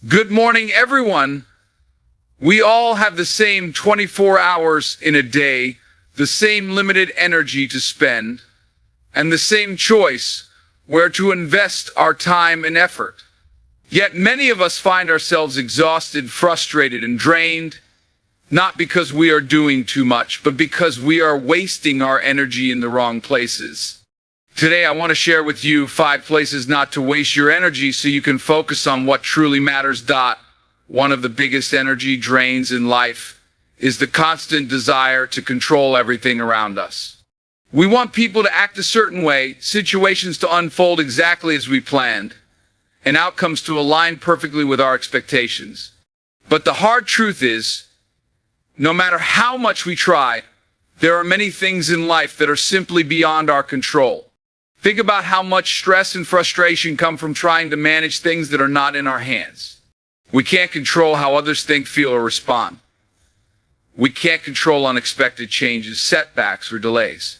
Good morning, everyone. We all have the same 24 hours in a day, the same limited energy to spend, and the same choice where to invest our time and effort. Yet many of us find ourselves exhausted, frustrated, and drained, not because we are doing too much, but because we are wasting our energy in the wrong places. Today, I want to share with you 5 places not to waste your energy so you can focus on what truly matters. One of the biggest energy drains in life is the constant desire to control everything around us. We want people to act a certain way, situations to unfold exactly as we planned, and outcomes to align perfectly with our expectations. But the hard truth is, no matter how much we try, there are many things in life that are simply beyond our control. Think about how much stress and frustration come from trying to manage things that are not in our hands. We can't control how others think, feel, or respond. We can't control unexpected changes, setbacks, or delays.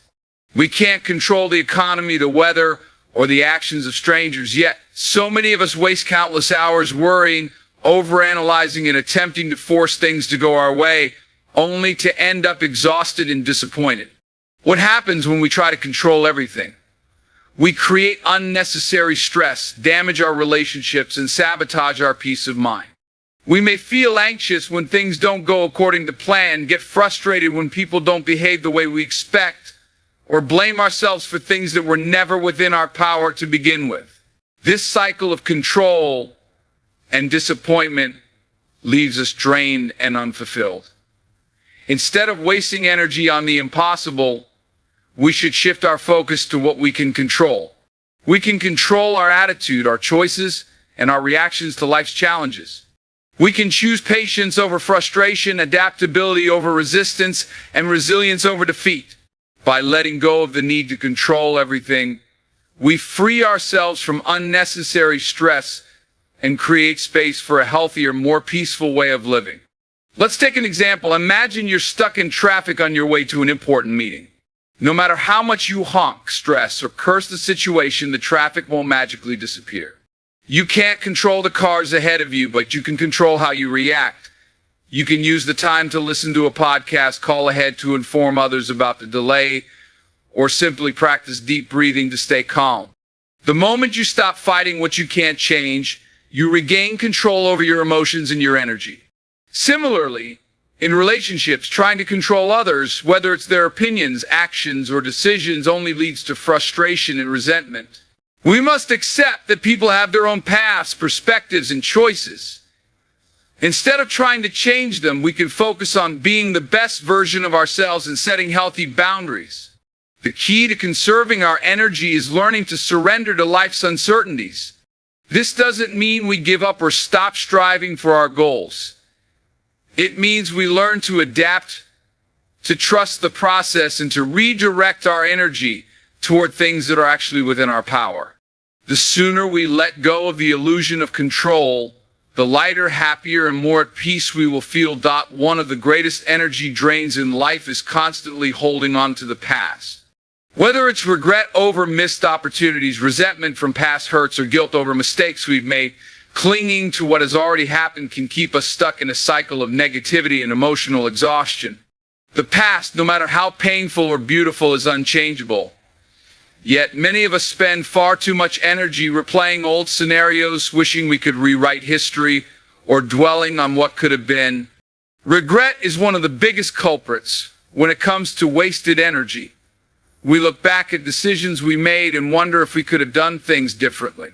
We can't control the economy, the weather, or the actions of strangers. Yet, so many of us waste countless hours worrying, overanalyzing, and attempting to force things to go our way, only to end up exhausted and disappointed. What happens when we try to control everything? We create unnecessary stress, damage our relationships, and sabotage our peace of mind. We may feel anxious when things don't go according to plan, get frustrated when people don't behave the way we expect, or blame ourselves for things that were never within our power to begin with. This cycle of control and disappointment leaves us drained and unfulfilled. Instead of wasting energy on the impossible, we should shift our focus to what we can control. We can control our attitude, our choices, and our reactions to life's challenges. We can choose patience over frustration, adaptability over resistance, and resilience over defeat. By letting go of the need to control everything, we free ourselves from unnecessary stress and create space for a healthier, more peaceful way of living. Let's take an example. Imagine you're stuck in traffic on your way to an important meeting. No matter how much you honk, stress, or curse the situation, the traffic won't magically disappear. You can't control the cars ahead of you, but you can control how you react. You can use the time to listen to a podcast, call ahead to inform others about the delay, or simply practice deep breathing to stay calm. The moment you stop fighting what you can't change, you regain control over your emotions and your energy. Similarly, in relationships, trying to control others, whether it's their opinions, actions, or decisions, only leads to frustration and resentment. We must accept that people have their own paths, perspectives, and choices. Instead of trying to change them, we can focus on being the best version of ourselves and setting healthy boundaries. The key to conserving our energy is learning to surrender to life's uncertainties. This doesn't mean we give up or stop striving for our goals. It means we learn to adapt, to trust the process, and to redirect our energy toward things that are actually within our power. The sooner we let go of the illusion of control, the lighter, happier, and more at peace we will feel. One of the greatest energy drains in life is constantly holding on to the past. Whether it's regret over missed opportunities, resentment from past hurts, or guilt over mistakes we've made, clinging to what has already happened can keep us stuck in a cycle of negativity and emotional exhaustion. The past, no matter how painful or beautiful, is unchangeable. Yet many of us spend far too much energy replaying old scenarios, wishing we could rewrite history, or dwelling on what could have been. Regret is one of the biggest culprits when it comes to wasted energy. We look back at decisions we made and wonder if we could have done things differently.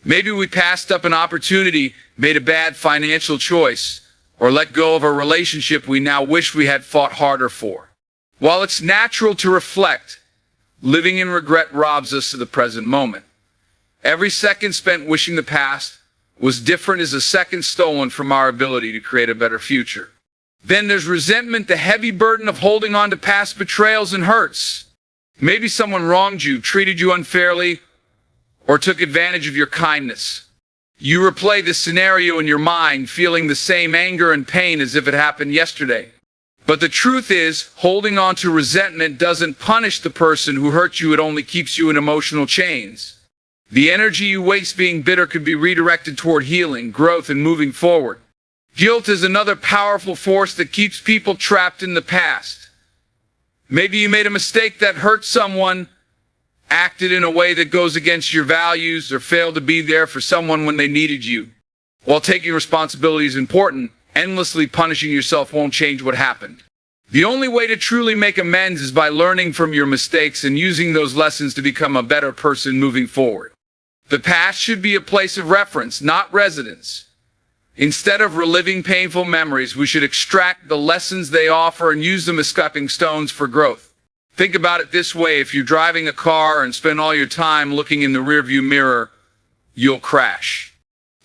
Maybe we passed up an opportunity, made a bad financial choice, or let go of a relationship we now wish we had fought harder for. While it's natural to reflect, living in regret robs us of the present moment. Every second spent wishing the past was different is a second stolen from our ability to create a better future. Then there's resentment, the heavy burden of holding on to past betrayals and hurts. Maybe someone wronged you, treated you unfairly, or took advantage of your kindness. You replay this scenario in your mind, feeling the same anger and pain as if it happened yesterday. But the truth is, holding on to resentment doesn't punish the person who hurt you, it only keeps you in emotional chains. The energy you waste being bitter could be redirected toward healing, growth, and moving forward. Guilt is another powerful force that keeps people trapped in the past. Maybe you made a mistake that hurt someone, acted in a way that goes against your values, or failed to be there for someone when they needed you. While taking responsibility is important, endlessly punishing yourself won't change what happened. The only way to truly make amends is by learning from your mistakes and using those lessons to become a better person moving forward. The past should be a place of reference, not residence. Instead of reliving painful memories, we should extract the lessons they offer and use them as stepping stones for growth. Think about it this way: if you're driving a car and spend all your time looking in the rearview mirror, you'll crash.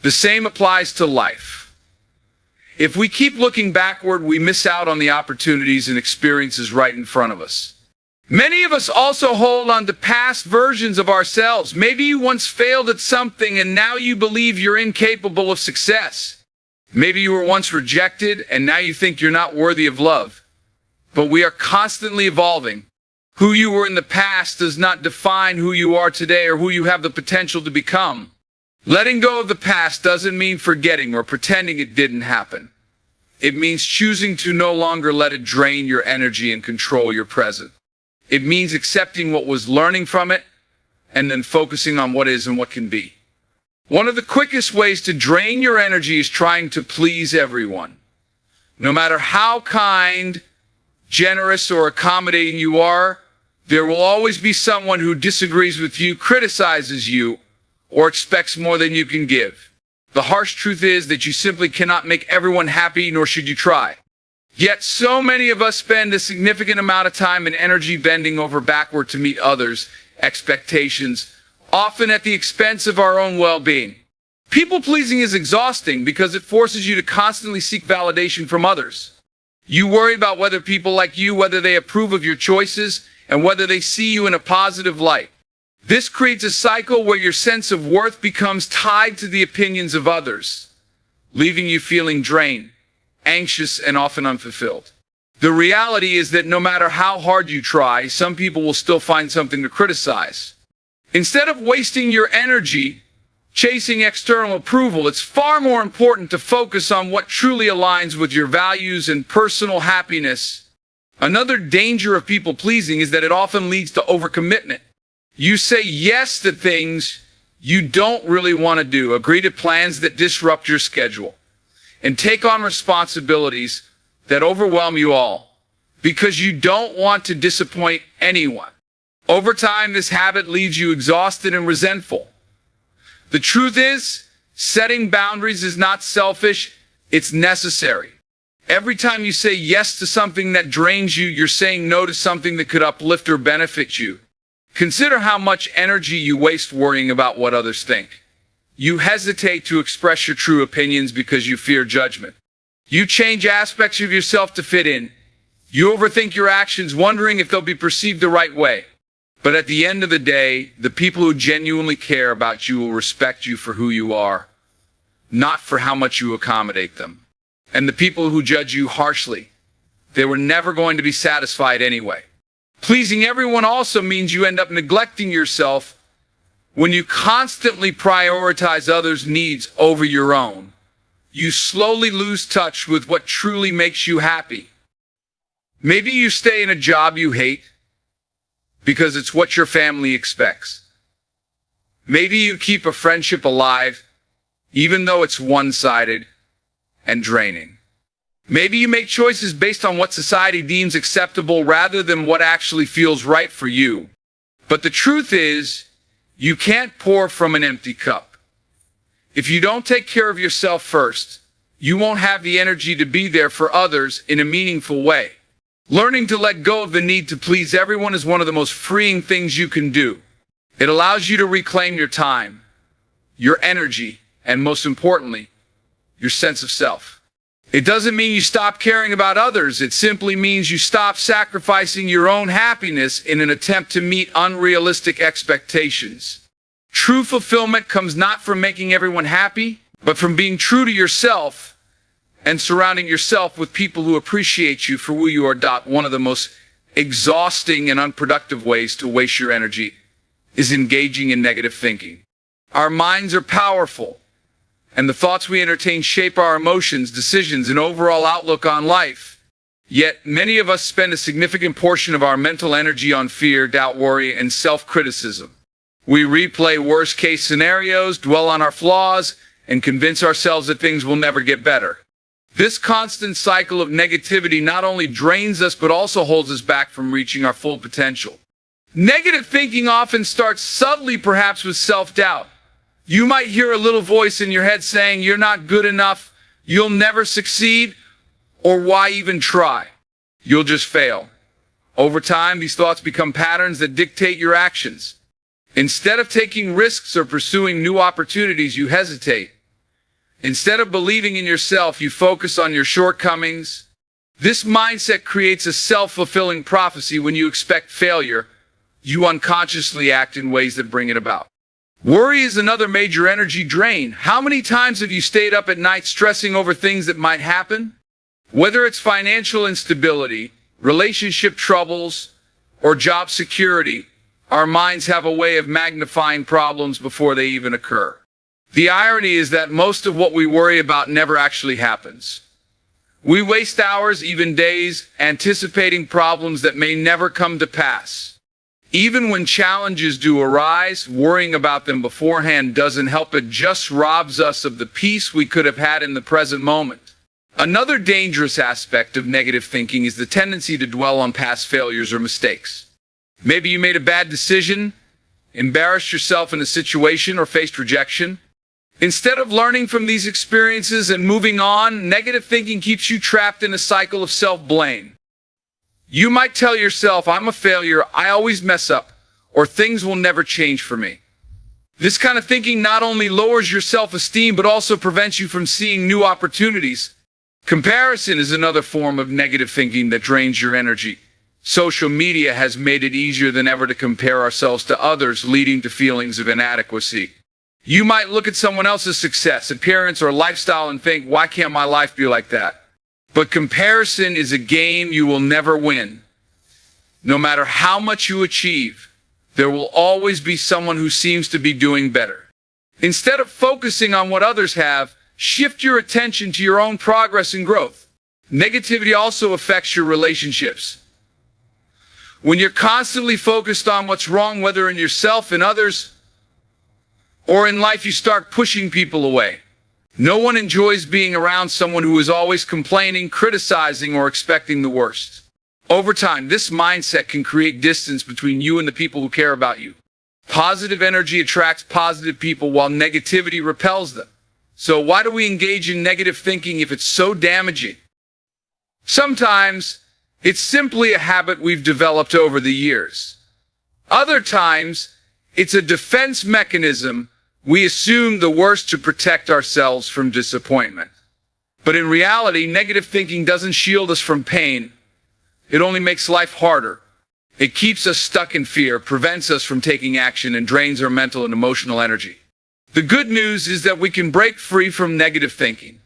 The same applies to life. If we keep looking backward, we miss out on the opportunities and experiences right in front of us. Many of us also hold on to past versions of ourselves. Maybe you once failed at something and now you believe you're incapable of success. Maybe you were once rejected and now you think you're not worthy of love. But we are constantly evolving. Who you were in the past does not define who you are today or who you have the potential to become. Letting go of the past doesn't mean forgetting or pretending it didn't happen. It means choosing to no longer let it drain your energy and control your present. It means accepting what was, learning from it, and then focusing on what is and what can be. One of the quickest ways to drain your energy is trying to please everyone. No matter how kind, generous, or accommodating you are, there will always be someone who disagrees with you, criticizes you, or expects more than you can give. The harsh truth is that you simply cannot make everyone happy, nor should you try. Yet so many of us spend a significant amount of time and energy bending over backward to meet others' expectations, often at the expense of our own well-being. People-pleasing is exhausting because it forces you to constantly seek validation from others. You worry about whether people like you, whether they approve of your choices, and whether they see you in a positive light. This creates a cycle where your sense of worth becomes tied to the opinions of others, leaving you feeling drained, anxious, and often unfulfilled. The reality is that no matter how hard you try, some people will still find something to criticize. Instead of wasting your energy chasing external approval, it's far more important to focus on what truly aligns with your values and personal happiness. Another danger of people-pleasing is that it often leads to overcommitment. You say yes to things you don't really want to do, agree to plans that disrupt your schedule, and take on responsibilities that overwhelm you all because you don't want to disappoint anyone. Over time, this habit leaves you exhausted and resentful. The truth is, setting boundaries is not selfish, it's necessary. Every time you say yes to something that drains you, you're saying no to something that could uplift or benefit you. Consider how much energy you waste worrying about what others think. You hesitate to express your true opinions because you fear judgment. You change aspects of yourself to fit in. You overthink your actions, wondering if they'll be perceived the right way. But at the end of the day, the people who genuinely care about you will respect you for who you are, not for how much you accommodate them. And the people who judge you harshly, they were never going to be satisfied anyway. Pleasing everyone also means you end up neglecting yourself. When you constantly prioritize others' needs over your own, you slowly lose touch with what truly makes you happy. Maybe you stay in a job you hate because it's what your family expects. Maybe you keep a friendship alive even though it's one-sided and draining. Maybe you make choices based on what society deems acceptable rather than what actually feels right for you. But the truth is, you can't pour from an empty cup. If you don't take care of yourself first, you won't have the energy to be there for others in a meaningful way. Learning to let go of the need to please everyone is one of the most freeing things you can do. It allows you to reclaim your time, your energy, and most importantly, your sense of self. It doesn't mean you stop caring about others. It simply means you stop sacrificing your own happiness in an attempt to meet unrealistic expectations. True fulfillment comes not from making everyone happy, but from being true to yourself and surrounding yourself with people who appreciate you for who you are. One of the most exhausting and unproductive ways to waste your energy is engaging in negative thinking. Our minds are powerful, and the thoughts we entertain shape our emotions, decisions, and overall outlook on life. Yet, many of us spend a significant portion of our mental energy on fear, doubt, worry, and self-criticism. We replay worst-case scenarios, dwell on our flaws, and convince ourselves that things will never get better. This constant cycle of negativity not only drains us, but also holds us back from reaching our full potential. Negative thinking often starts subtly, perhaps with self-doubt. You might hear a little voice in your head saying, "You're not good enough, you'll never succeed, or why even try? You'll just fail." Over time, these thoughts become patterns that dictate your actions. Instead of taking risks or pursuing new opportunities, you hesitate. Instead of believing in yourself, you focus on your shortcomings. This mindset creates a self-fulfilling prophecy. When you expect failure, you unconsciously act in ways that bring it about. Worry is another major energy drain. How many times have you stayed up at night stressing over things that might happen? Whether it's financial instability, relationship troubles, or job security, our minds have a way of magnifying problems before they even occur. The irony is that most of what we worry about never actually happens. We waste hours, even days, anticipating problems that may never come to pass. Even when challenges do arise, worrying about them beforehand doesn't help. It just robs us of the peace we could have had in the present moment. Another dangerous aspect of negative thinking is the tendency to dwell on past failures or mistakes. Maybe you made a bad decision, embarrassed yourself in a situation, or faced rejection. Instead of learning from these experiences and moving on, negative thinking keeps you trapped in a cycle of self-blame. You might tell yourself, "I'm a failure, I always mess up," or "things will never change for me." This kind of thinking not only lowers your self-esteem, but also prevents you from seeing new opportunities. Comparison is another form of negative thinking that drains your energy. Social media has made it easier than ever to compare ourselves to others, leading to feelings of inadequacy. You might look at someone else's success, appearance, or lifestyle and think, "Why can't my life be like that?" But comparison is a game you will never win. No matter how much you achieve, there will always be someone who seems to be doing better. Instead of focusing on what others have, shift your attention to your own progress and growth. Negativity also affects your relationships. When you're constantly focused on what's wrong, whether in yourself, in others, or in life, you start pushing people away. No one enjoys being around someone who is always complaining, criticizing, or expecting the worst. Over time, this mindset can create distance between you and the people who care about you. Positive energy attracts positive people, while negativity repels them. So why do we engage in negative thinking if it's so damaging? Sometimes it's simply a habit we've developed over the years. Other times, it's a defense mechanism. We assume the worst to protect ourselves from disappointment. But in reality, negative thinking doesn't shield us from pain. It only makes life harder. It keeps us stuck in fear, prevents us from taking action, and drains our mental and emotional energy. The good news is that we can break free from negative thinking.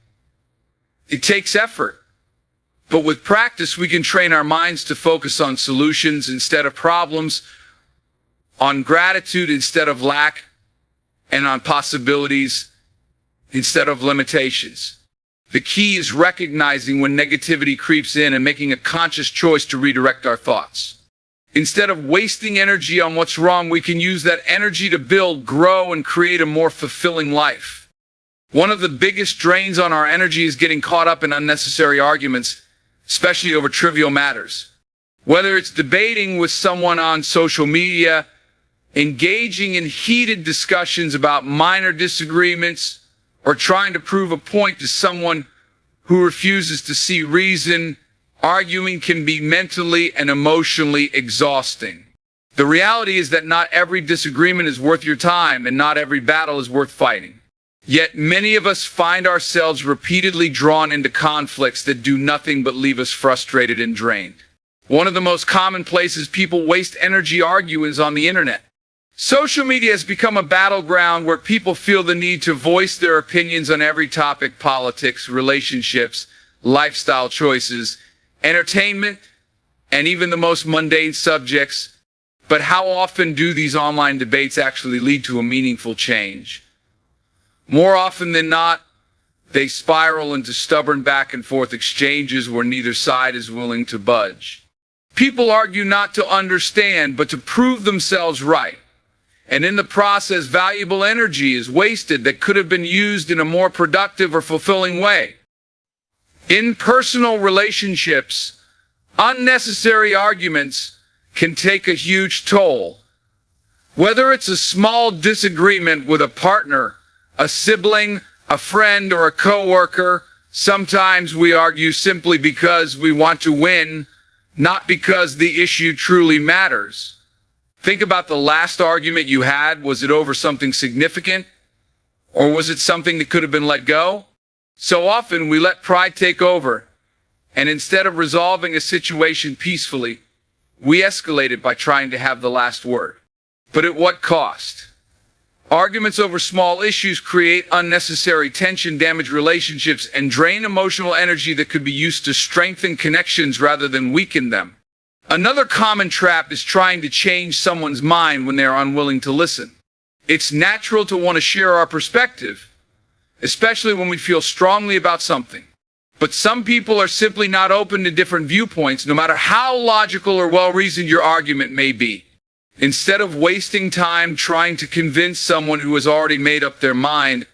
It takes effort. But with practice, we can train our minds to focus on solutions instead of problems, on gratitude instead of lack, and on possibilities instead of limitations. The key is recognizing when negativity creeps in and making a conscious choice to redirect our thoughts. Instead of wasting energy on what's wrong, we can use that energy to build, grow, and create a more fulfilling life. One of the biggest drains on our energy is getting caught up in unnecessary arguments, especially over trivial matters. Whether it's debating with someone on social media, engaging in heated discussions about minor disagreements, or trying to prove a point to someone who refuses to see reason, arguing can be mentally and emotionally exhausting. The reality is that not every disagreement is worth your time, and not every battle is worth fighting. Yet many of us find ourselves repeatedly drawn into conflicts that do nothing but leave us frustrated and drained. One of the most common places people waste energy arguing is on the internet. Social media has become a battleground where people feel the need to voice their opinions on every topic: politics, relationships, lifestyle choices, entertainment, and even the most mundane subjects. But how often do these online debates actually lead to a meaningful change? More often than not, they spiral into stubborn back and forth exchanges where neither side is willing to budge. People argue not to understand, but to prove themselves right. And in the process, valuable energy is wasted that could have been used in a more productive or fulfilling way. In personal relationships, unnecessary arguments can take a huge toll. Whether it's a small disagreement with a partner, a sibling, a friend, or a coworker, sometimes we argue simply because we want to win, not because the issue truly matters. Think about the last argument you had. Was it over something significant? Or was it something that could have been let go? So often we let pride take over, and instead of resolving a situation peacefully, we escalate it by trying to have the last word. But at what cost? Arguments over small issues create unnecessary tension, damage relationships, and drain emotional energy that could be used to strengthen connections rather than weaken them. Another common trap is trying to change someone's mind when they are unwilling to listen. It's natural to want to share our perspective, especially when we feel strongly about something. But some people are simply not open to different viewpoints, no matter how logical or well-reasoned your argument may be. Instead of wasting time trying to convince someone who has already made up their mind,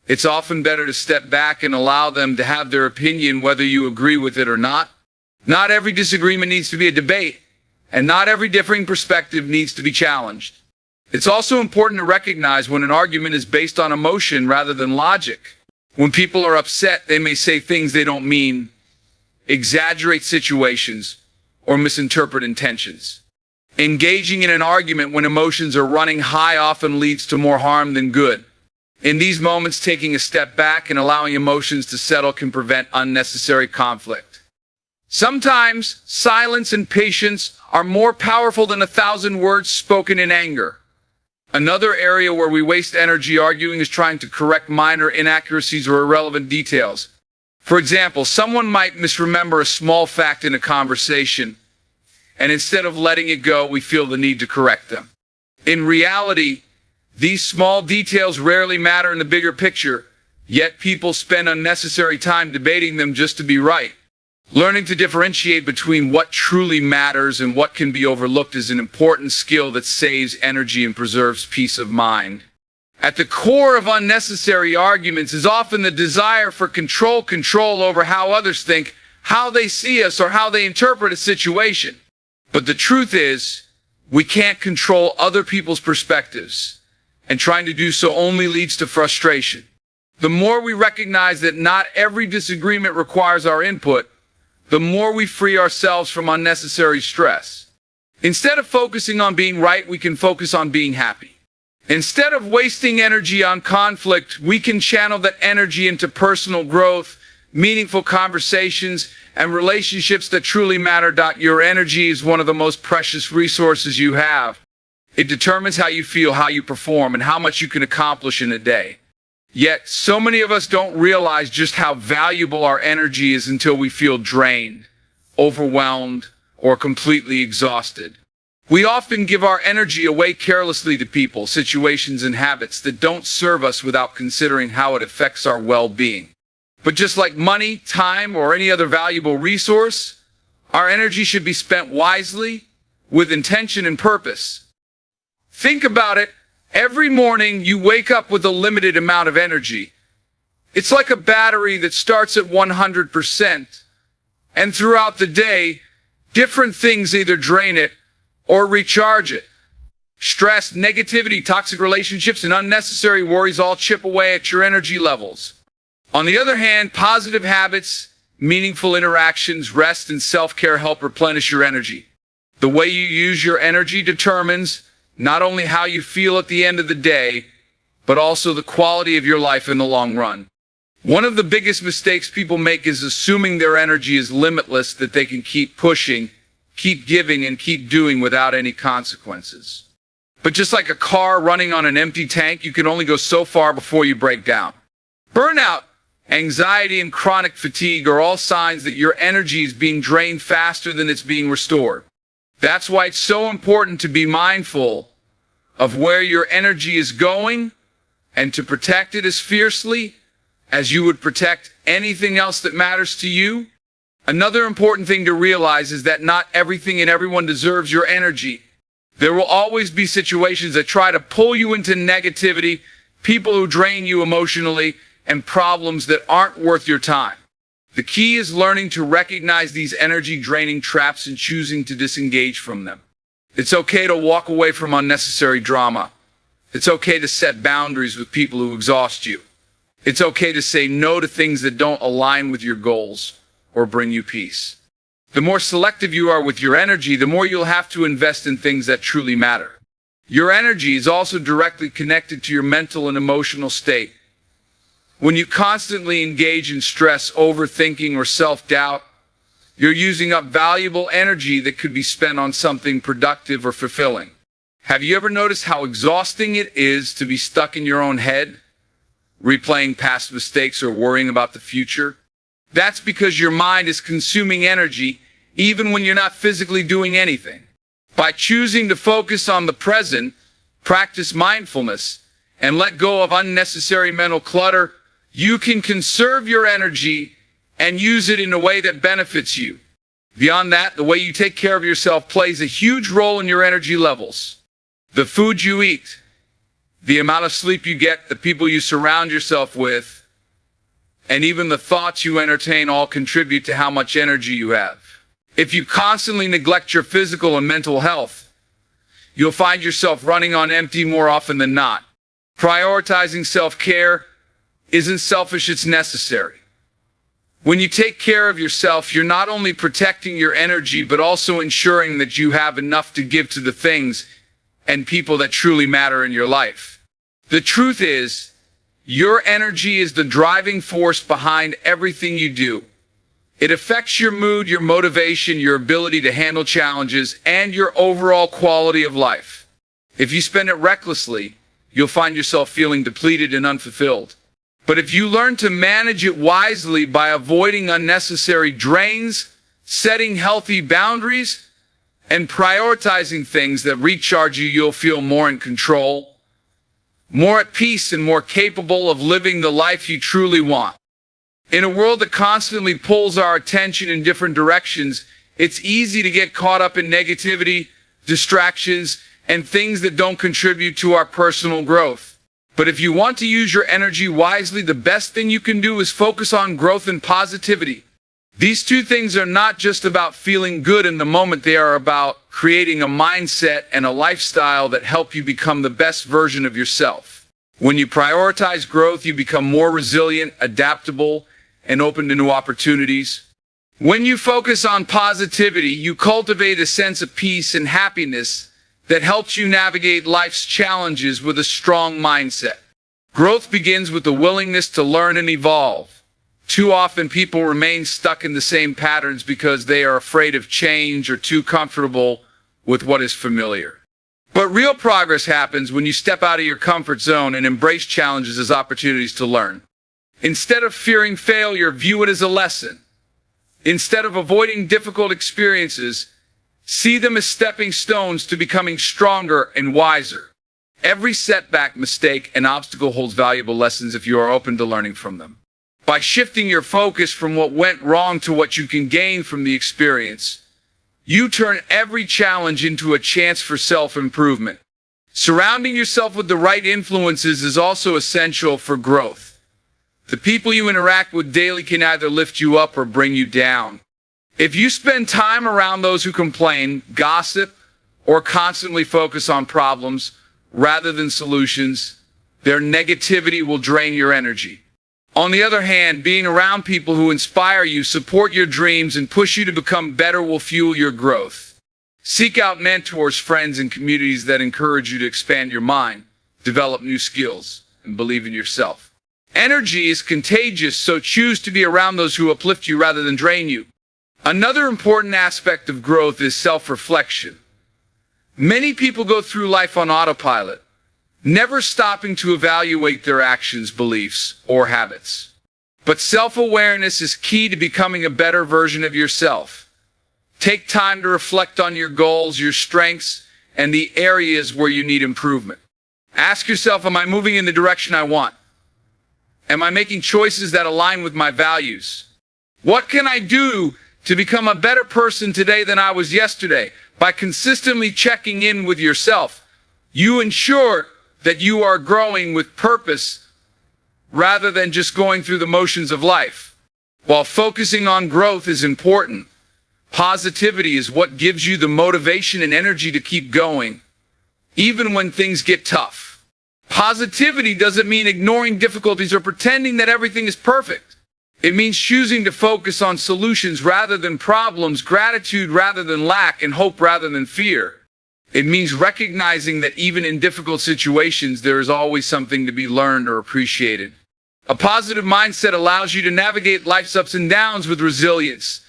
it's often better to step back and allow them to have their opinion whether you agree with it or not. Not every disagreement needs to be a debate, and not every differing perspective needs to be challenged. It's also important to recognize when an argument is based on emotion rather than logic. When people are upset, they may say things they don't mean, exaggerate situations, or misinterpret intentions. Engaging in an argument when emotions are running high often leads to more harm than good. In these moments, taking a step back and allowing emotions to settle can prevent unnecessary conflict. Sometimes silence and patience are more powerful than 1,000 words spoken in anger. Another area where we waste energy arguing is trying to correct minor inaccuracies or irrelevant details. For example, someone might misremember a small fact in a conversation, and instead of letting it go, we feel the need to correct them. In reality, these small details rarely matter in the bigger picture, yet people spend unnecessary time debating them just to be right. Learning to differentiate between what truly matters and what can be overlooked is an important skill that saves energy and preserves peace of mind. At the core of unnecessary arguments is often the desire for control over how others think, how they see us, or how they interpret a situation. But the truth is, we can't control other people's perspectives, and trying to do so only leads to frustration. The more we recognize that not every disagreement requires our input, the more we free ourselves from unnecessary stress. Instead of focusing on being right, we can focus on being happy. Instead of wasting energy on conflict, we can channel that energy into personal growth, meaningful conversations, and relationships that truly matter. Your energy is one of the most precious resources you have. It determines how you feel, how you perform, and how much you can accomplish in a day. Yet, so many of us don't realize just how valuable our energy is until we feel drained, overwhelmed, or completely exhausted. We often give our energy away carelessly to people, situations, and habits that don't serve us without considering how it affects our well-being. But just like money, time, or any other valuable resource, our energy should be spent wisely, with intention and purpose. Think about it. Every morning, you wake up with a limited amount of energy. It's like a battery that starts at 100%, and throughout the day, different things either drain it or recharge it. Stress, negativity, toxic relationships, and unnecessary worries all chip away at your energy levels. On the other hand, positive habits, meaningful interactions, rest, and self-care help replenish your energy. The way you use your energy determines not only how you feel at the end of the day, but also the quality of your life in the long run. One of the biggest mistakes people make is assuming their energy is limitless, that they can keep pushing, keep giving, and keep doing without any consequences. But just like a car running on an empty tank, you can only go so far before you break down. Burnout, anxiety, and chronic fatigue are all signs that your energy is being drained faster than it's being restored. That's why it's so important to be mindful of where your energy is going and to protect it as fiercely as you would protect anything else that matters to you. Another important thing to realize is that not everything and everyone deserves your energy. There will always be situations that try to pull you into negativity, people who drain you emotionally, and problems that aren't worth your time. The key is learning to recognize these energy-draining traps and choosing to disengage from them. It's okay to walk away from unnecessary drama. It's okay to set boundaries with people who exhaust you. It's okay to say no to things that don't align with your goals or bring you peace. The more selective you are with your energy, the more you'll have to invest in things that truly matter. Your energy is also directly connected to your mental and emotional state. When you constantly engage in stress, overthinking, or self-doubt, you're using up valuable energy that could be spent on something productive or fulfilling. Have you ever noticed how exhausting it is to be stuck in your own head, replaying past mistakes or worrying about the future? That's because your mind is consuming energy even when you're not physically doing anything. By choosing to focus on the present, practice mindfulness, and let go of unnecessary mental clutter, you can conserve your energy and use it in a way that benefits you. Beyond that, the way you take care of yourself plays a huge role in your energy levels. The food you eat, the amount of sleep you get, the people you surround yourself with, and even the thoughts you entertain all contribute to how much energy you have. If you constantly neglect your physical and mental health, you'll find yourself running on empty more often than not. Prioritizing self-care isn't selfish, it's necessary. When you take care of yourself, you're not only protecting your energy, but also ensuring that you have enough to give to the things and people that truly matter in your life. The truth is, your energy is the driving force behind everything you do. It affects your mood, your motivation, your ability to handle challenges, and your overall quality of life. If you spend it recklessly, you'll find yourself feeling depleted and unfulfilled. But if you learn to manage it wisely by avoiding unnecessary drains, setting healthy boundaries, and prioritizing things that recharge you, you'll feel more in control, more at peace, and more capable of living the life you truly want. In a world that constantly pulls our attention in different directions, it's easy to get caught up in negativity, distractions, and things that don't contribute to our personal growth. But if you want to use your energy wisely, the best thing you can do is focus on growth and positivity. These two things are not just about feeling good in the moment, they are about creating a mindset and a lifestyle that help you become the best version of yourself. When you prioritize growth, you become more resilient, adaptable, and open to new opportunities. When you focus on positivity, you cultivate a sense of peace and happiness that helps you navigate life's challenges with a strong mindset. Growth begins with the willingness to learn and evolve. Too often people remain stuck in the same patterns because they are afraid of change or too comfortable with what is familiar. But real progress happens when you step out of your comfort zone and embrace challenges as opportunities to learn. Instead of fearing failure, view it as a lesson. Instead of avoiding difficult experiences, see them as stepping stones to becoming stronger and wiser. Every setback, mistake, and obstacle holds valuable lessons if you are open to learning from them. By shifting your focus from what went wrong to what you can gain from the experience, you turn every challenge into a chance for self-improvement. Surrounding yourself with the right influences is also essential for growth. The people you interact with daily can either lift you up or bring you down. If you spend time around those who complain, gossip, or constantly focus on problems rather than solutions, their negativity will drain your energy. On the other hand, being around people who inspire you, support your dreams, and push you to become better will fuel your growth. Seek out mentors, friends, and communities that encourage you to expand your mind, develop new skills, and believe in yourself. Energy is contagious, so choose to be around those who uplift you rather than drain you. Another important aspect of growth is self-reflection. Many people go through life on autopilot, never stopping to evaluate their actions, beliefs, or habits. But self-awareness is key to becoming a better version of yourself. Take time to reflect on your goals, your strengths, and the areas where you need improvement. Ask yourself, am I moving in the direction I want? Am I making choices that align with my values? What can I do to become a better person today than I was yesterday? By consistently checking in with yourself, you ensure that you are growing with purpose rather than just going through the motions of life. While focusing on growth is important, positivity is what gives you the motivation and energy to keep going, even when things get tough. Positivity doesn't mean ignoring difficulties or pretending that everything is perfect. It means choosing to focus on solutions rather than problems, gratitude rather than lack, and hope rather than fear. It means recognizing that even in difficult situations, there is always something to be learned or appreciated. A positive mindset allows you to navigate life's ups and downs with resilience,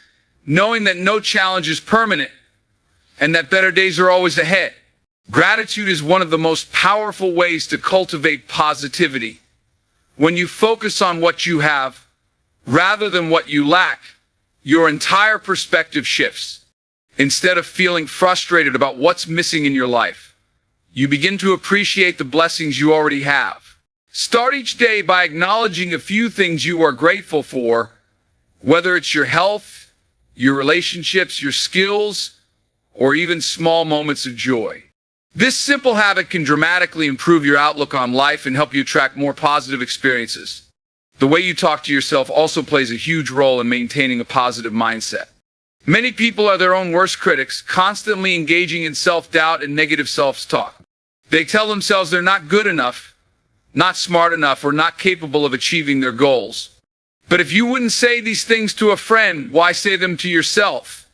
knowing that no challenge is permanent and that better days are always ahead. Gratitude is one of the most powerful ways to cultivate positivity. When you focus on what you have, rather than what you lack, your entire perspective shifts. Instead of feeling frustrated about what's missing in your life, you begin to appreciate the blessings you already have. Start each day by acknowledging a few things you are grateful for, whether it's your health, your relationships, your skills, or even small moments of joy. This simple habit can dramatically improve your outlook on life and help you attract more positive experiences. The way you talk to yourself also plays a huge role in maintaining a positive mindset. Many people are their own worst critics, constantly engaging in self-doubt and negative self-talk. They tell themselves they're not good enough, not smart enough, or not capable of achieving their goals. But if you wouldn't say these things to a friend, why say them to yourself?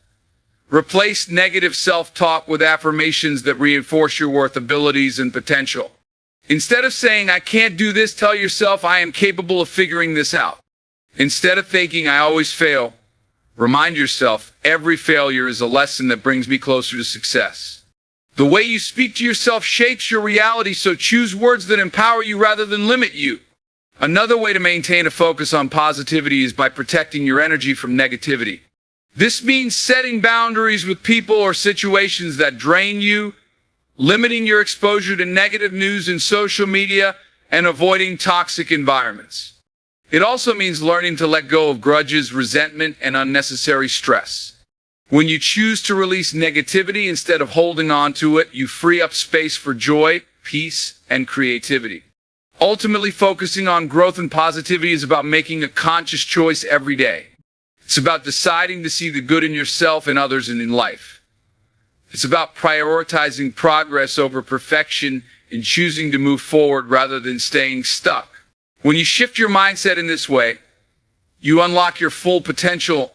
Replace negative self-talk with affirmations that reinforce your worth, abilities, and potential. Instead of saying, I can't do this, tell yourself, I am capable of figuring this out. Instead of thinking, I always fail, remind yourself, every failure is a lesson that brings me closer to success. The way you speak to yourself shapes your reality, so choose words that empower you rather than limit you. Another way to maintain a focus on positivity is by protecting your energy from negativity. This means setting boundaries with people or situations that drain you, limiting your exposure to negative news and social media, and avoiding toxic environments. It also means learning to let go of grudges, resentment, and unnecessary stress. When you choose to release negativity instead of holding on to it, you free up space for joy, peace, and creativity. Ultimately, focusing on growth and positivity is about making a conscious choice every day. It's about deciding to see the good in yourself and others and in life. It's about prioritizing progress over perfection and choosing to move forward rather than staying stuck. When you shift your mindset in this way, you unlock your full potential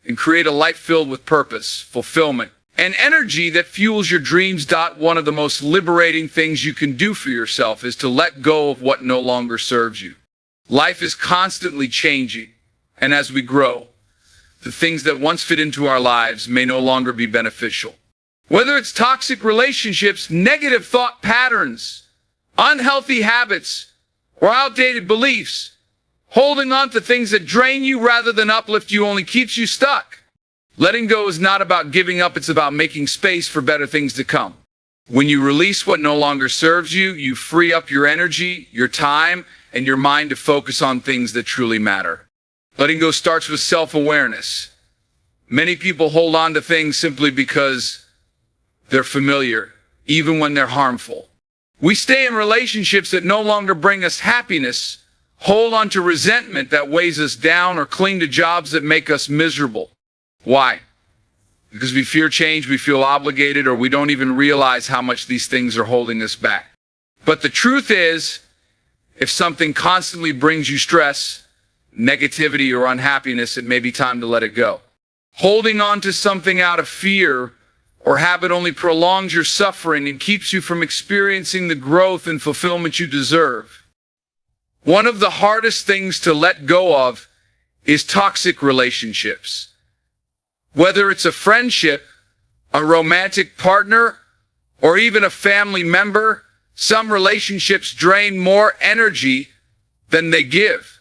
and create a life filled with purpose, fulfillment, and energy that fuels your dreams. One of the most liberating things you can do for yourself is to let go of what no longer serves you. Life is constantly changing, and as we grow, the things that once fit into our lives may no longer be beneficial. Whether it's toxic relationships, negative thought patterns, unhealthy habits, or outdated beliefs, holding on to things that drain you rather than uplift you only keeps you stuck. Letting go is not about giving up, it's about making space for better things to come. When you release what no longer serves you, you free up your energy, your time, and your mind to focus on things that truly matter. Letting go starts with self-awareness. Many people hold on to things simply because they're familiar, even when they're harmful. We stay in relationships that no longer bring us happiness, hold on to resentment that weighs us down, or cling to jobs that make us miserable. Why? Because we fear change, we feel obligated, or we don't even realize how much these things are holding us back. But the truth is, if something constantly brings you stress, negativity, or unhappiness, it may be time to let it go. Holding on to something out of fear or habit only prolongs your suffering and keeps you from experiencing the growth and fulfillment you deserve. One of the hardest things to let go of is toxic relationships. Whether it's a friendship, a romantic partner, or even a family member, some relationships drain more energy than they give.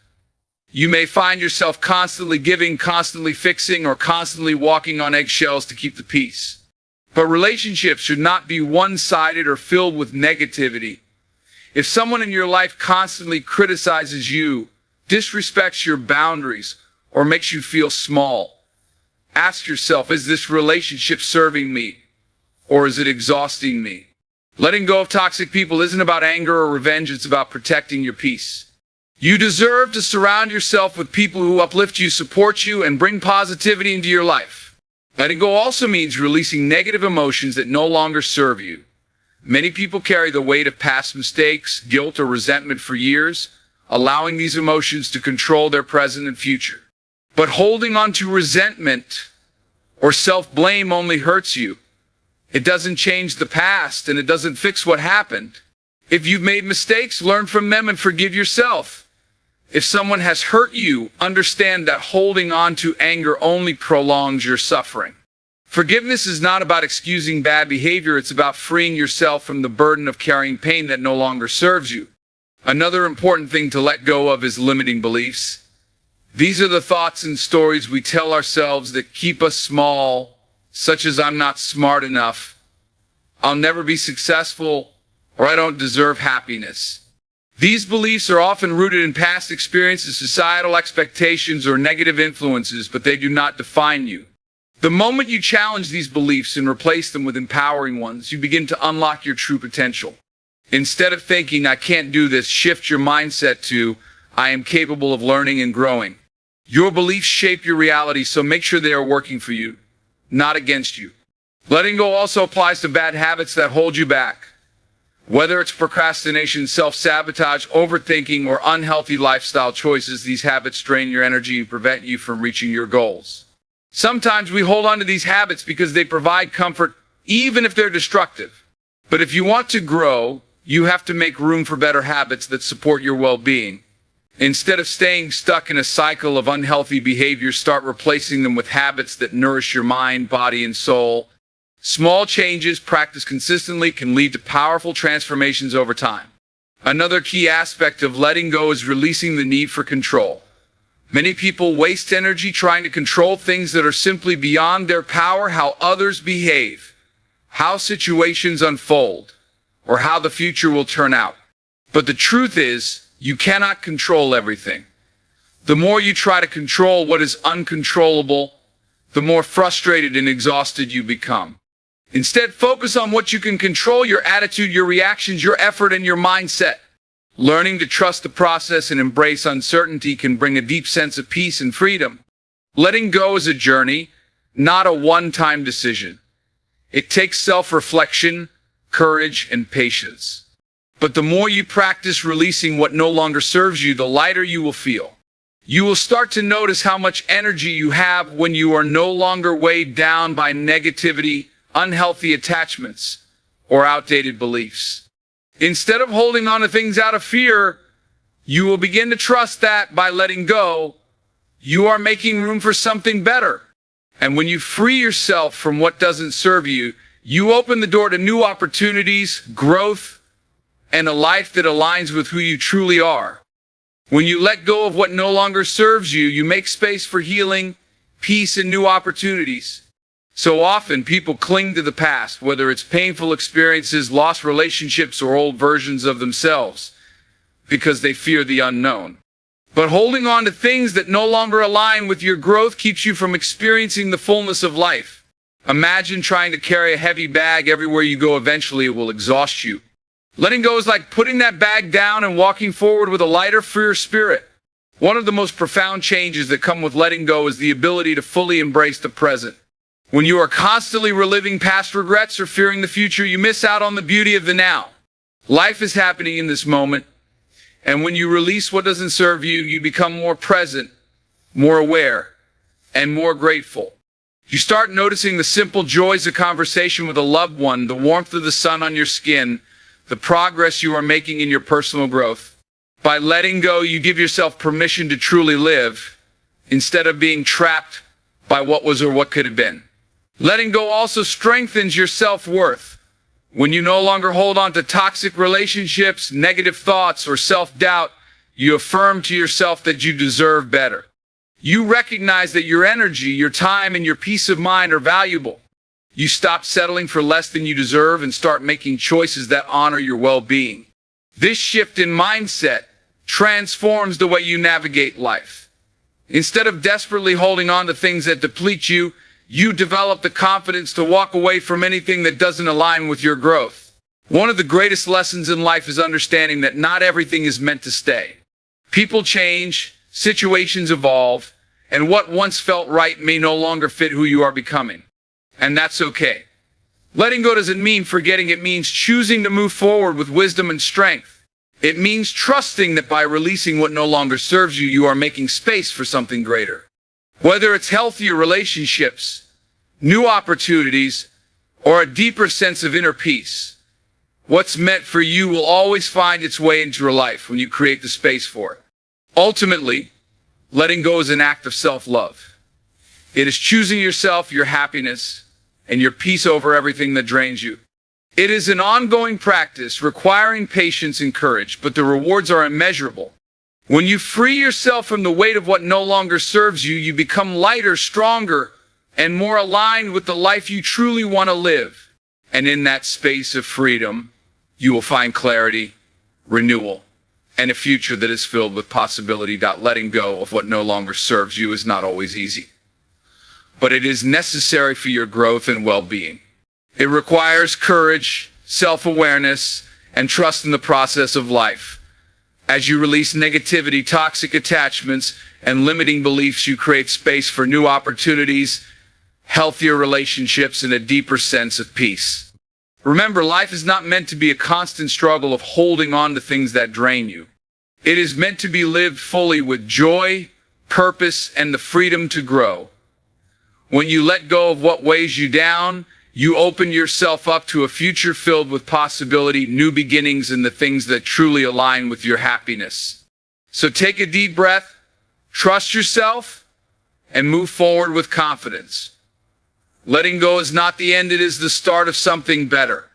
You may find yourself constantly giving, constantly fixing, or constantly walking on eggshells to keep the peace. But relationships should not be one-sided or filled with negativity. If someone in your life constantly criticizes you, disrespects your boundaries, or makes you feel small, ask yourself, is this relationship serving me, or is it exhausting me? Letting go of toxic people isn't about anger or revenge, it's about protecting your peace. You deserve to surround yourself with people who uplift you, support you, and bring positivity into your life. Letting go also means releasing negative emotions that no longer serve you. Many people carry the weight of past mistakes, guilt, or resentment for years, allowing these emotions to control their present and future. But holding on to resentment or self-blame only hurts you. It doesn't change the past, and it doesn't fix what happened. If you've made mistakes, learn from them and forgive yourself. If someone has hurt you, understand that holding on to anger only prolongs your suffering. Forgiveness is not about excusing bad behavior, it's about freeing yourself from the burden of carrying pain that no longer serves you. Another important thing to let go of is limiting beliefs. These are the thoughts and stories we tell ourselves that keep us small, such as I'm not smart enough, I'll never be successful, or I don't deserve happiness. These beliefs are often rooted in past experiences, societal expectations, or negative influences, but they do not define you. The moment you challenge these beliefs and replace them with empowering ones, you begin to unlock your true potential. Instead of thinking, I can't do this, shift your mindset to, I am capable of learning and growing. Your beliefs shape your reality, so make sure they are working for you, not against you. Letting go also applies to bad habits that hold you back. Whether it's procrastination, self-sabotage, overthinking, or unhealthy lifestyle choices, these habits drain your energy and prevent you from reaching your goals. Sometimes we hold on to these habits because they provide comfort, even if they're destructive. But if you want to grow, you have to make room for better habits that support your well-being. Instead of staying stuck in a cycle of unhealthy behavior, start replacing them with habits that nourish your mind, body, and soul. Small changes practiced consistently can lead to powerful transformations over time. Another key aspect of letting go is releasing the need for control. Many people waste energy trying to control things that are simply beyond their power: how others behave, how situations unfold, or how the future will turn out. But the truth is, you cannot control everything. The more you try to control what is uncontrollable, the more frustrated and exhausted you become. Instead, focus on what you can control: your attitude, your reactions, your effort, and your mindset. Learning to trust the process and embrace uncertainty can bring a deep sense of peace and freedom. Letting go is a journey, not a one-time decision. It takes self-reflection, courage, and patience. But the more you practice releasing what no longer serves you, the lighter you will feel. You will start to notice how much energy you have when you are no longer weighed down by negativity, unhealthy attachments, or outdated beliefs. Instead of holding on to things out of fear, you will begin to trust that by letting go, you are making room for something better. And when you free yourself from what doesn't serve you, you open the door to new opportunities, growth, and a life that aligns with who you truly are. When you let go of what no longer serves you, you make space for healing, peace, and new opportunities. So often people cling to the past, whether it's painful experiences, lost relationships, or old versions of themselves, because they fear the unknown. But holding on to things that no longer align with your growth keeps you from experiencing the fullness of life. Imagine trying to carry a heavy bag everywhere you go. Eventually it will exhaust you. Letting go is like putting that bag down and walking forward with a lighter, freer spirit. One of the most profound changes that come with letting go is the ability to fully embrace the present. When you are constantly reliving past regrets or fearing the future, you miss out on the beauty of the now. Life is happening in this moment, and when you release what doesn't serve you, you become more present, more aware, and more grateful. You start noticing the simple joys of conversation with a loved one, the warmth of the sun on your skin, the progress you are making in your personal growth. By letting go, you give yourself permission to truly live, instead of being trapped by what was or what could have been. Letting go also strengthens your self-worth. When you no longer hold on to toxic relationships, negative thoughts, or self-doubt, You affirm to yourself that you deserve better. You recognize that your energy, your time, and your peace of mind are valuable. You stop settling for less than you deserve and start making choices that honor your well-being. This shift in mindset transforms the way you navigate life. Instead of desperately holding on to things that deplete you, you develop the confidence to walk away from anything that doesn't align with your growth. One of the greatest lessons in life is understanding that not everything is meant to stay. People change, situations evolve, and what once felt right may no longer fit who you are becoming. And that's okay. Letting go doesn't mean forgetting. It means choosing to move forward with wisdom and strength. It means trusting that by releasing what no longer serves you, you are making space for something greater. Whether it's healthier relationships, new opportunities, or a deeper sense of inner peace, what's meant for you will always find its way into your life when you create the space for it. Ultimately, letting go is an act of self-love. It is choosing yourself, your happiness, and your peace over everything that drains you. It is an ongoing practice requiring patience and courage, but the rewards are immeasurable. When you free yourself from the weight of what no longer serves you, you become lighter, stronger, and more aligned with the life you truly want to live. And in that space of freedom, you will find clarity, renewal, and a future that is filled with possibility. Letting go of what no longer serves you is not always easy, but it is necessary for your growth and well-being. It requires courage, self-awareness, and trust in the process of life. As you release negativity, toxic attachments, and limiting beliefs, you create space for new opportunities, healthier relationships, and a deeper sense of peace. Remember, life is not meant to be a constant struggle of holding on to things that drain you. It is meant to be lived fully with joy, purpose, and the freedom to grow. When you let go of what weighs you down, you open yourself up to a future filled with possibility, new beginnings, and the things that truly align with your happiness. So take a deep breath, trust yourself, and move forward with confidence. Letting go is not the end, it is the start of something better.